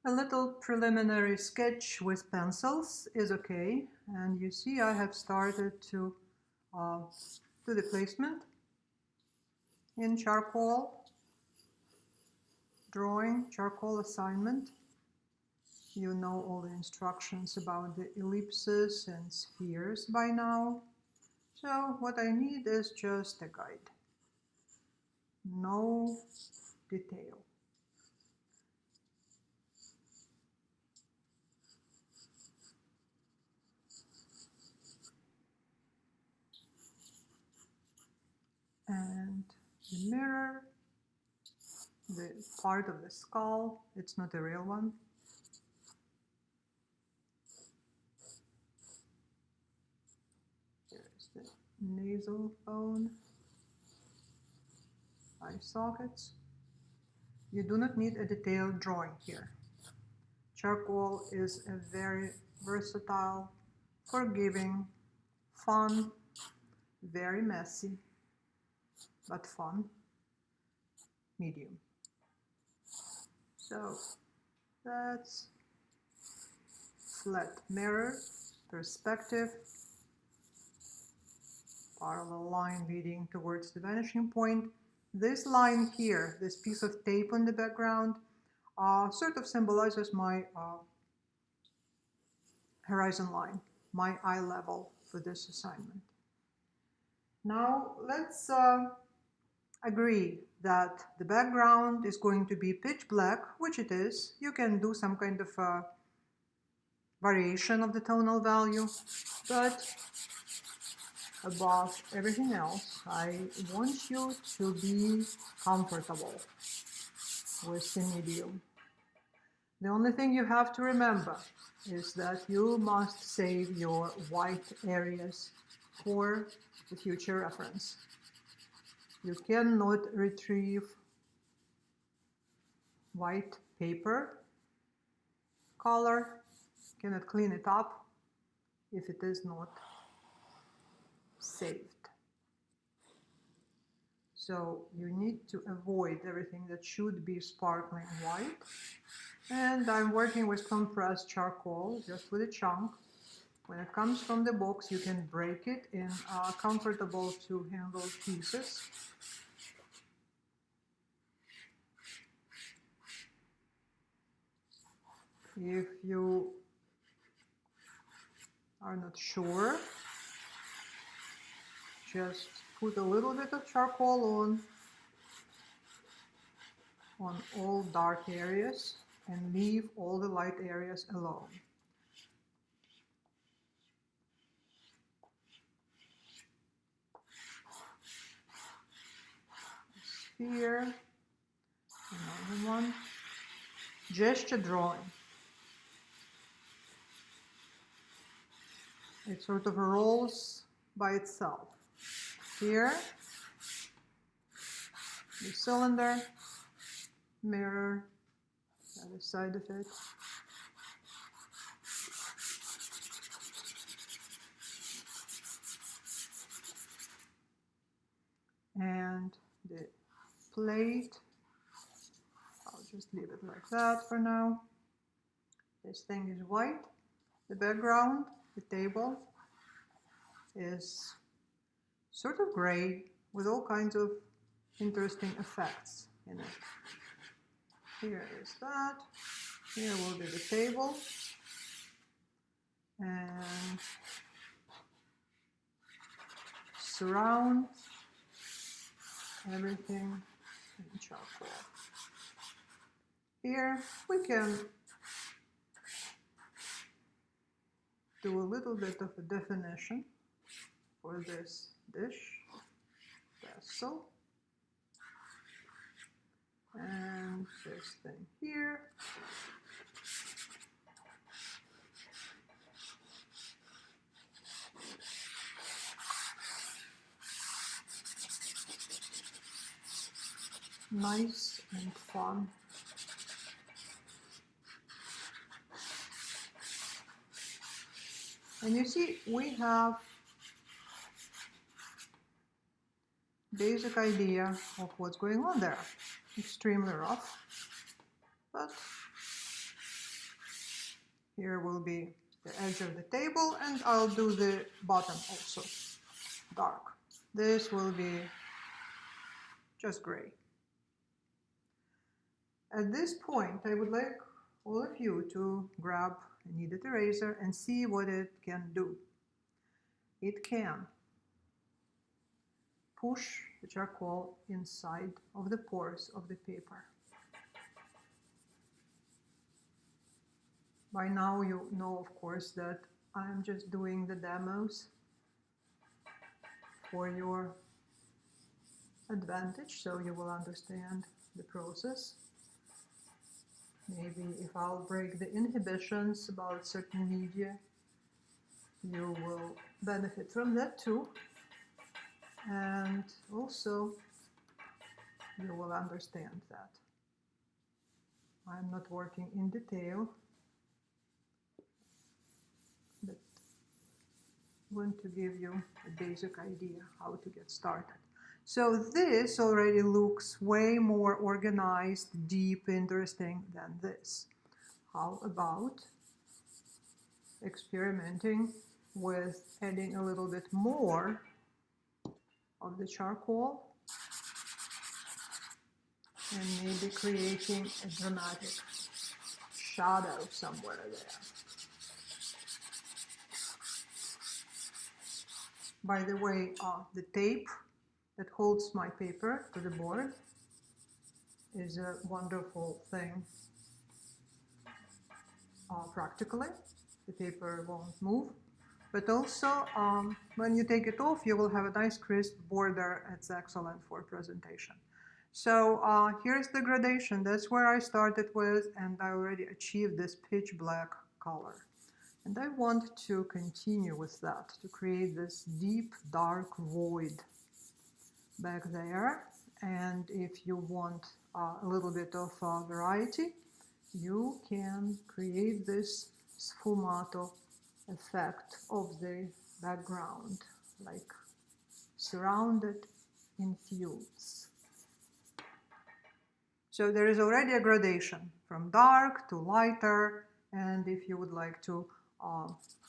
A little preliminary sketch with pencils is okay, and you see I have started to do the placement in charcoal drawing, charcoal assignment. You know all the instructions about the ellipses and spheres by now. So what I need is just a guide. No detail. And the mirror, the part of the skull, it's not a real one. There's the nasal bone, eye sockets. You do not need a detailed drawing here. Charcoal is a very versatile, forgiving, fun, very messy, but fun medium. So that's flat mirror, perspective, parallel line leading towards the vanishing point. This line here, this piece of tape on the background, sort of symbolizes my horizon line, my eye level for this assignment. Now let's agree that the background is going to be pitch black, which it is. You can do some kind of variation of the tonal value, but above everything else, I want you to be comfortable with the medium. The only thing you have to remember is that you must save your white areas for the future reference. You cannot retrieve white paper color, cannot clean it up if it is not saved. So you need to avoid everything that should be sparkling white. And I'm working with compressed charcoal, just with a chunk. When it comes from the box, you can break it in comfortable to handle pieces. If you are not sure, just put a little bit of charcoal on all dark areas and leave all the light areas alone. Sphere, another one. Gesture drawing. It sort of rolls by itself. Here, the cylinder, mirror, the other side of it. And the plate, I'll just leave it like that for now. This thing is white. The background, the table, is sort of gray with all kinds of interesting effects in it. Here is that. Here will be the table. And surround everything in charcoal. Here we can do a little bit of a definition for this dish, vessel, and this thing here. Nice and fun. And you see, we have basic idea of what's going on there. Extremely rough, but Here will be the edge of the table, and I'll do the bottom also dark. This will be just gray. At this point, I would like all of you to grab a kneaded eraser and see what it can do. It can push the charcoal inside of the pores of the paper. By now you know, of course, that I'm just doing the demos for your advantage, so you will understand the process. Maybe if I'll break the inhibitions about certain media, you will benefit from that too. And also, you will understand that I'm not working in detail, but want to give you a basic idea how to get started. So this already looks way more organized, deep, interesting than this. How about experimenting with adding a little bit more of the charcoal and maybe creating a dramatic shadow somewhere there. By the way, the tape that holds my paper to the board is a wonderful thing. Practically, the paper won't move, but also when you take it off, you will have a nice crisp border. It's excellent for presentation. So here's the gradation. That's where I started with, and I already achieved this pitch black color. And I want to continue with that, to create this deep, dark void back there. And if you want a little bit of variety, you can create this sfumato effect of the background, like surrounded in fumes. So there is already a gradation from dark to lighter, and if you would like to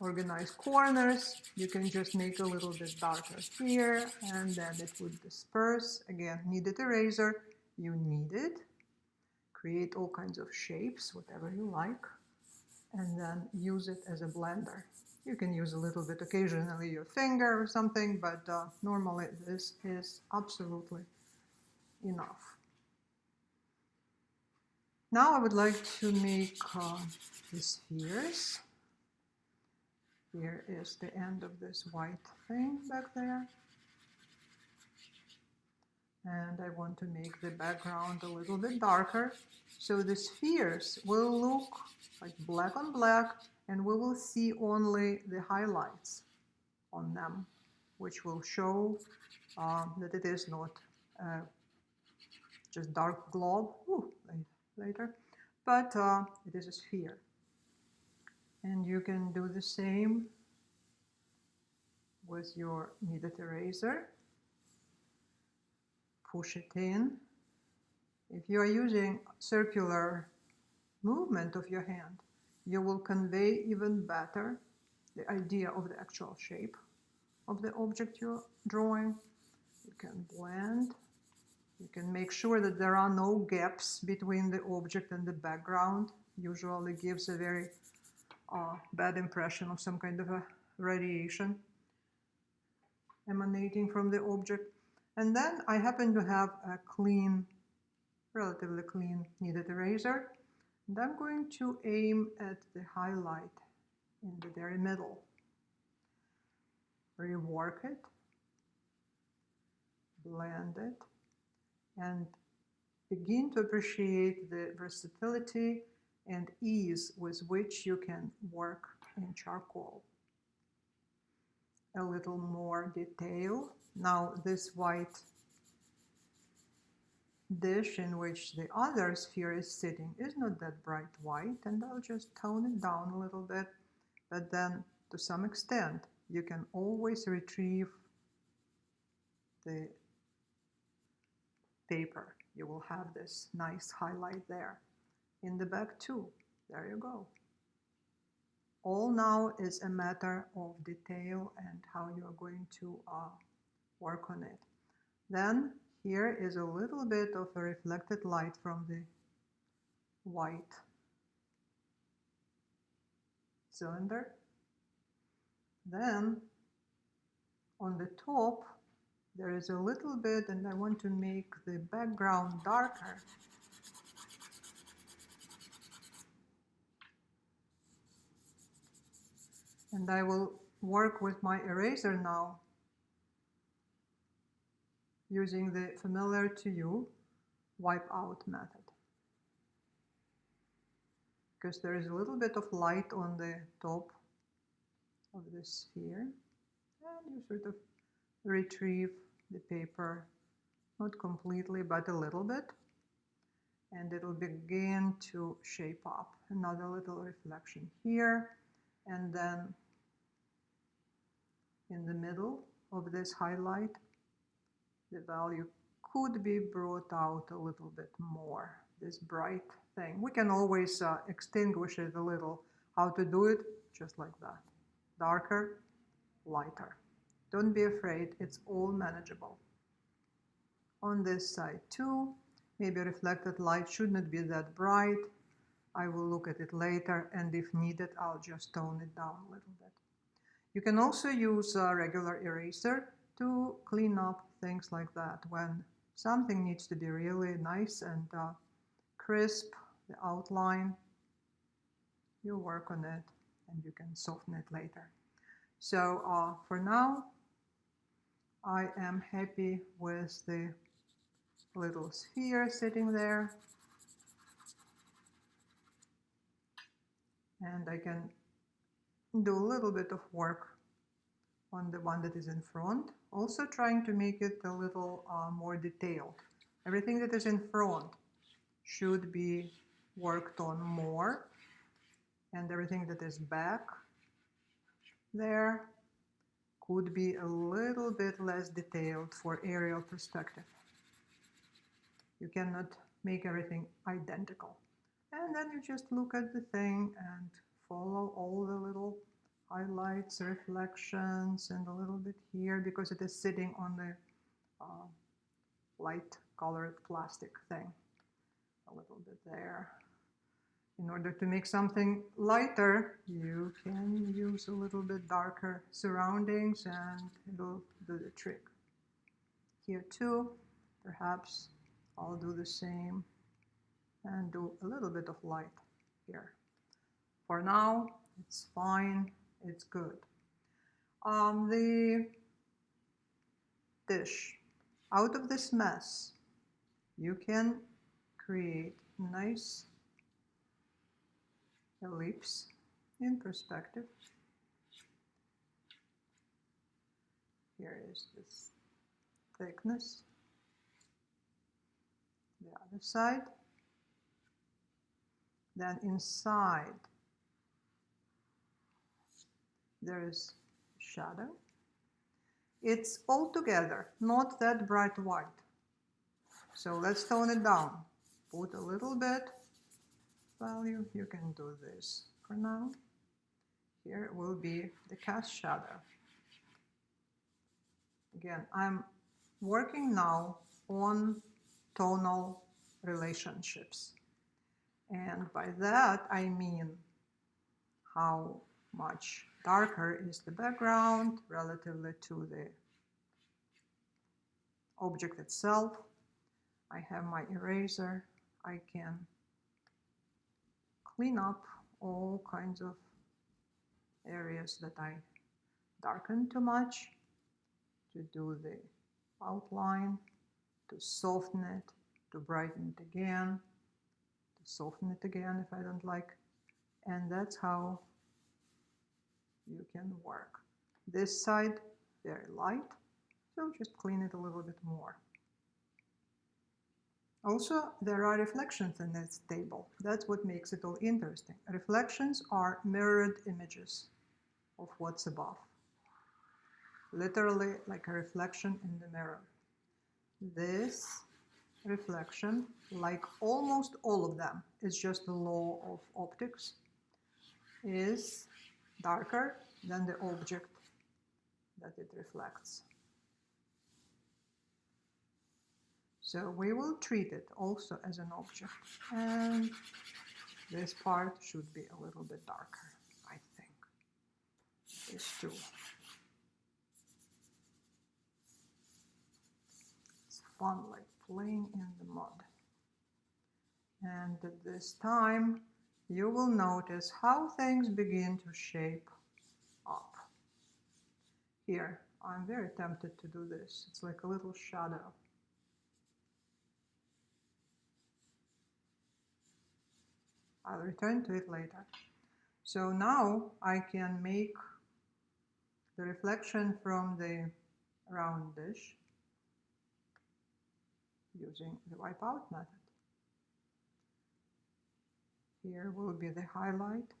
organize corners, you can just make a little bit darker here, and then it would disperse. Again, kneaded eraser, you knead it, create all kinds of shapes, whatever you like, and then use it as a blender. You can use a little bit occasionally your finger or something, but normally this is absolutely enough. Now I would like to make the spheres. Here is the end of this white thing back there. And I want to make the background a little bit darker. So the spheres will look like black on black, and we will see only the highlights on them, which will show that it is not just dark glob, later, but it is a sphere. And you can do the same with your kneaded eraser. Push it in. If you are using circular movement of your hand, you will convey even better the idea of the actual shape of the object you're drawing. You can blend. You can make sure that there are no gaps between the object and the background. Usually gives a very bad impression of some kind of a radiation emanating from the object. And then I happen to have a clean, relatively clean kneaded eraser. And I'm going to aim at the highlight in the very middle. Rework it, blend it, and begin to appreciate the versatility and ease with which you can work in charcoal. A little more detail. Now this white dish in which the other sphere is sitting is not that bright white, and I'll just tone it down a little bit, but then to some extent you can always retrieve the paper. You will have this nice highlight there. In the back too. There you go. All now is a matter of detail and how you are going to work on it. Then here is a little bit of a reflected light from the white cylinder. Then on the top there is a little bit, and I want to make the background darker. And I will work with my eraser now using the familiar to you wipe out method. Because there is a little bit of light on the top of the sphere, and you sort of retrieve the paper, not completely, but a little bit, and it'll begin to shape up. Another little reflection here, and then in the middle of this highlight, the value could be brought out a little bit more, this bright thing. We can always extinguish it a little. How to do it? Just like that. Darker, lighter. Don't be afraid, it's all manageable. On this side too, maybe reflected light should not be that bright. I will look at it later, and if needed, I'll just tone it down a little bit. You can also use a regular eraser to clean up things like that. When something needs to be really nice and crisp, the outline, you work on it and you can soften it later. So for now, I am happy with the little sphere sitting there. And I can do a little bit of work on the one that is in front, also trying to make it a little more detailed. Everything that is in front should be worked on more, and everything that is back there could be a little bit less detailed for aerial perspective. You cannot make everything identical. And then you just look at the thing and follow all the little highlights, reflections, and a little bit here because it is sitting on the light colored plastic thing. A little bit there. In order to make something lighter, you can use a little bit darker surroundings and it'll do the trick. Here too, perhaps I'll do the same and do a little bit of light here. For now, it's fine, it's good. The dish. Out of this mess, you can create nice ellipse in perspective. Here is this thickness. The other side. Then inside there is shadow. It's all together, not that bright white. So let's tone it down. Put a little bit value. You can do this for now. Here will be the cast shadow. Again, I'm working now on tonal relationships. And by that, I mean how much darker is the background relatively to the object itself. I have my eraser. I can clean up all kinds of areas that I darkened too much, to do the outline, to soften it, to brighten it again, to soften it again if I don't like. And that's how you can work. This side, very light, so just clean it a little bit more. Also, there are reflections in this table. That's what makes it all interesting. Reflections are mirrored images of what's above. Literally like a reflection in the mirror. This reflection, like almost all of them, is just the law of optics, is darker than the object that it reflects. So we will treat it also as an object, and this part should be a little bit darker, I think. This too. It's fun, like playing in the mud. And at this time, you will notice how things begin to shape up. Here, I'm very tempted to do this. It's like a little shadow. I'll return to it later. So now I can make the reflection from the round dish using the wipe out method. Here will be the highlight,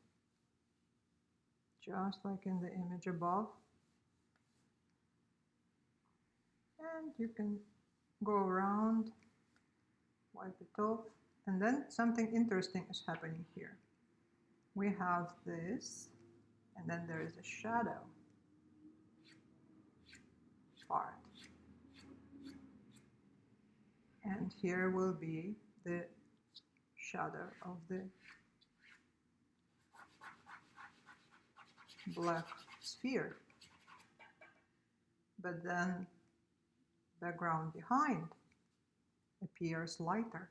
just like in the image above. And you can go around, wipe it off, and then something interesting is happening here. We have this, and then there is a shadow part. And here will be the shadow of the black sphere. But then the background behind appears lighter.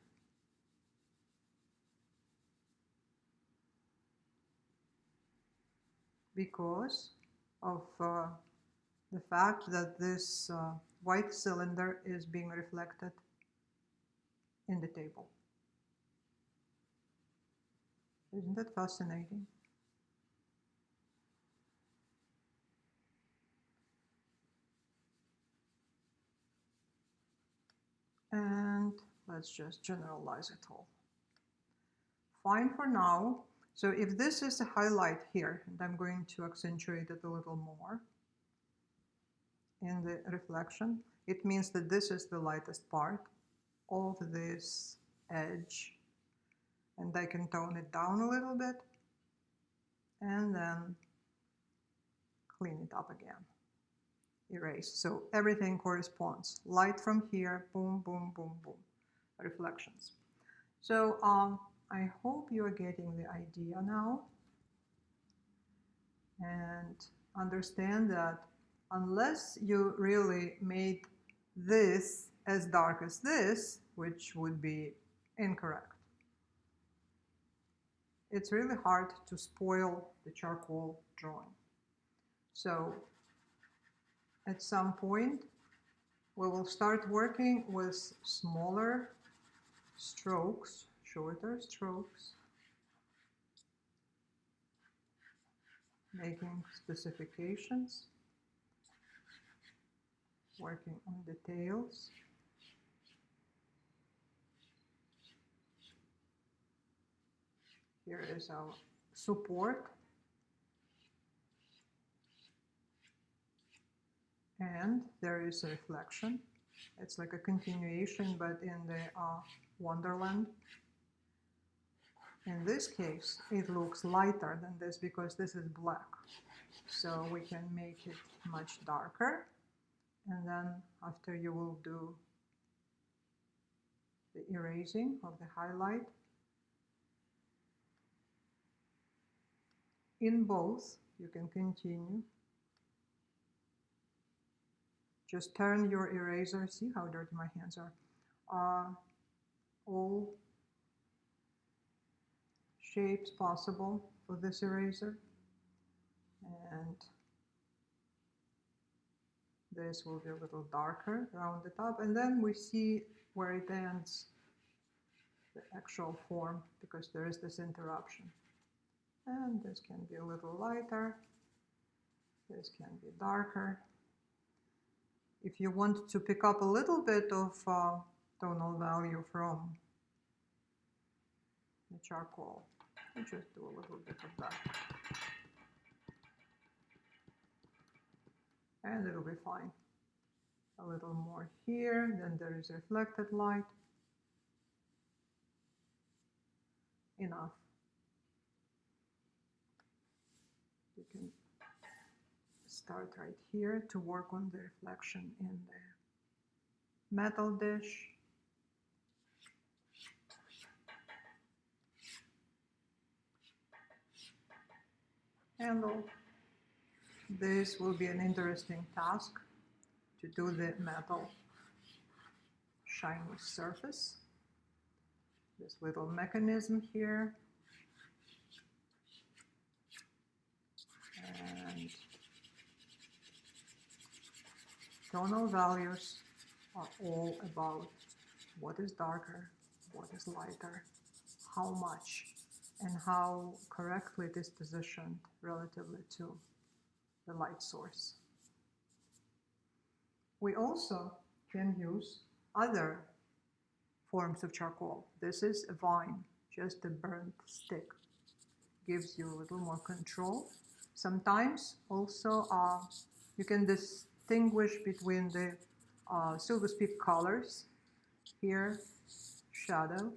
Because of the fact that this white cylinder is being reflected in the table. Isn't that fascinating? And let's just generalize it all. Fine for now. So if this is a highlight here, and I'm going to accentuate it a little more in the reflection, it means that this is the lightest part of this edge. And I can tone it down a little bit and then clean it up again. Erase. So everything corresponds. Light from here, boom, boom, boom, boom. Reflections. So I hope you are getting the idea now and understand that unless you really made this as dark as this, which would be incorrect, it's really hard to spoil the charcoal drawing. So at some point, we will start working with smaller strokes, shorter strokes, making specifications, working on details. Here is our support. And there is a reflection. It's like a continuation, but in the Wonderland. In this case, it looks lighter than this because this is black. So we can make it much darker. And then after you will do the erasing of the highlight. In both, you can continue. Just turn your eraser, see how dirty my hands are. All shapes possible for this eraser. And this will be a little darker, round it up. And then we see where it ends, the actual form, because there is this interruption. And this can be a little lighter. This can be darker. If you want to pick up a little bit of tonal value from the charcoal, you just do a little bit of that. And it'll be fine. A little more here, then there is reflected light. Enough. Did can start right here to work on the reflection in the metal dish. Handle. This will be an interesting task to do the metal shiny surface. This little mechanism here. And tonal values are all about what is darker, what is lighter, how much, and how correctly it is positioned relatively to the light source. We also can use other forms of charcoal. This is a vine, just a burnt stick. Gives you a little more control. Sometimes also you can distinguish between the silver speak colors. Here, shadow,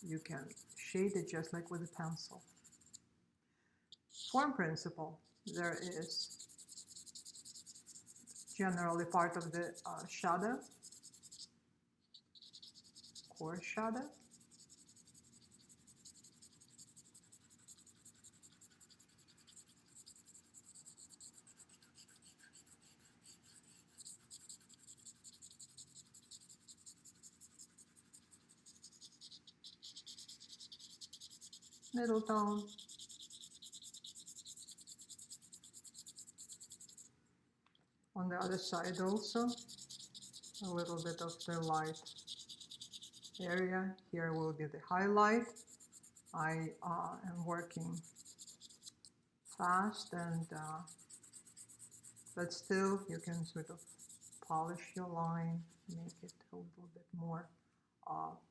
you can shade it just like with a pencil. Form principle, there is generally part of the shadow, coarse shadow. Middle tone. On the other side also, a little bit of the light area. Here will be the highlight. I am working fast, and but still you can sort of polish your line, make it a little bit more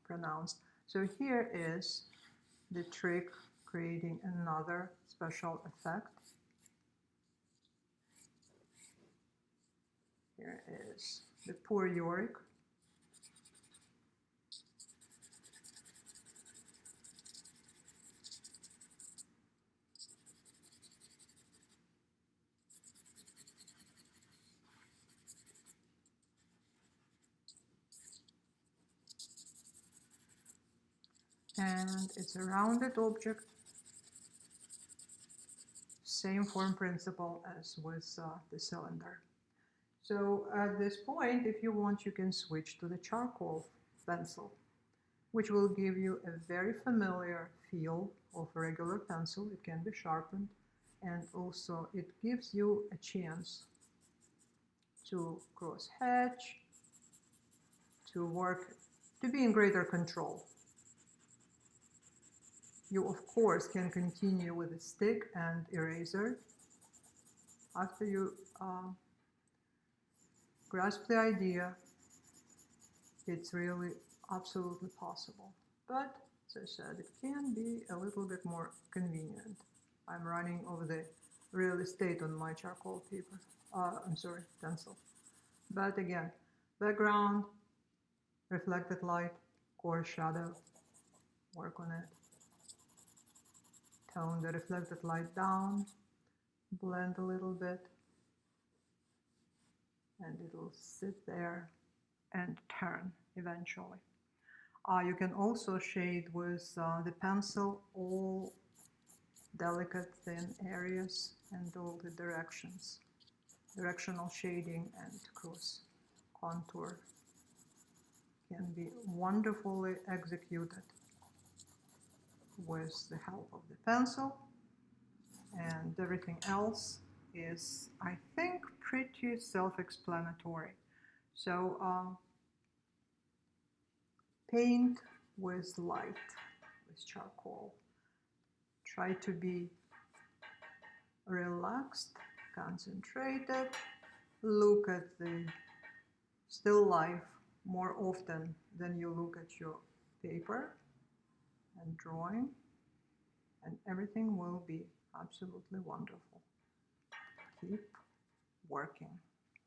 pronounced. So here is the trick, creating another special effect. Here is the poor Yorick. And it's a rounded object, same form principle as with the cylinder. So at this point, if you want, you can switch to the charcoal pencil, which will give you a very familiar feel of a regular pencil. It can be sharpened, and also it gives you a chance to cross hatch, to work, to be in greater control. You, of course, can continue with a stick and eraser after you grasp the idea. It's really absolutely possible. But, as I said, it can be a little bit more convenient. I'm running over the real estate on my charcoal paper. Pencil. But again, background, reflected light, coarse shadow, work on it. Tone the reflected light down, blend a little bit, and it'll sit there and turn eventually. You can also shade with the pencil all delicate thin areas and all the directions. Directional shading and cross contour can be wonderfully executed with the help of the pencil, and everything else is, I think, pretty self-explanatory. So paint with light, with charcoal. Try to be relaxed, concentrated, look at the still life more often than you look at your paper and drawing, and everything will be absolutely wonderful. Keep working.